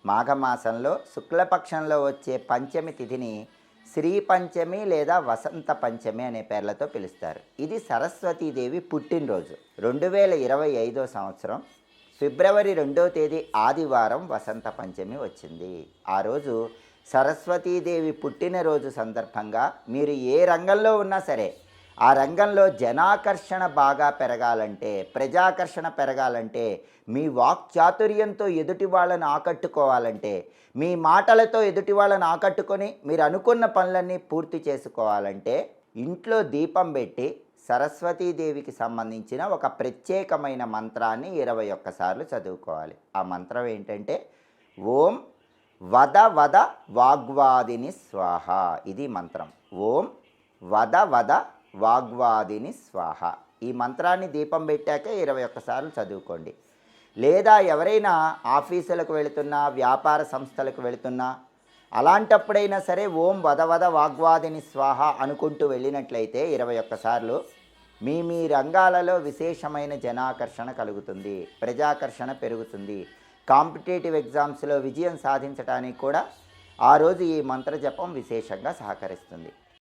మాఘమాసంలో శుక్లపక్షంలో వచ్చే పంచమి తిథిని శ్రీ పంచమి లేదా వసంత పంచమి అనే పేర్లతో పిలుస్తారు. ఇది సరస్వతీదేవి పుట్టినరోజు. 2025 సంవత్సరం ఫిబ్రవరి 2వ తేదీ ఆదివారం వసంత పంచమి వచ్చింది. ఆ రోజు సరస్వతీదేవి పుట్టినరోజు సందర్భంగా మీరు ఏ రంగంలో ఉన్నా సరే ఆ రంగంలో జనాకర్షణ బాగా పెరగాలంటే, ప్రజాకర్షణ పెరగాలంటే, మీ వాక్చాతుర్యంతో ఎదుటి వాళ్ళని ఆకట్టుకోవాలంటే, మీ మాటలతో ఎదుటి వాళ్ళని ఆకట్టుకొని మీరు అనుకున్న పనులన్నీ పూర్తి చేసుకోవాలంటే ఇంట్లో దీపం పెట్టి సరస్వతీదేవికి సంబంధించిన ఒక ప్రత్యేకమైన మంత్రాన్ని 21 సార్లు చదువుకోవాలి. ఆ మంత్రం ఏంటంటే ఓం వద వద వాగ్వాదిని స్వాహ. ఇది మంత్రం. ఓం వద వద వాగ్వాదిని స్వాహ. ఈ మంత్రాన్ని దీపం పెట్టాక 21 సార్లు చదువుకోండి. లేదా ఎవరైనా ఆఫీసులకు వెళుతున్నా, వ్యాపార సంస్థలకు వెళుతున్నా, అలాంటప్పుడైనా సరే ఓం వద వద వాగ్వాదిని స్వాహ అనుకుంటూ వెళ్ళినట్లయితే 21 సార్లు మీ రంగాలలో విశేషమైన జనాకర్షణ కలుగుతుంది, ప్రజాకర్షణ పెరుగుతుంది. కాంపిటేటివ్ ఎగ్జామ్స్లో విజయం సాధించడానికి కూడా ఆ రోజు ఈ మంత్ర జపం విశేషంగా సహకరిస్తుంది.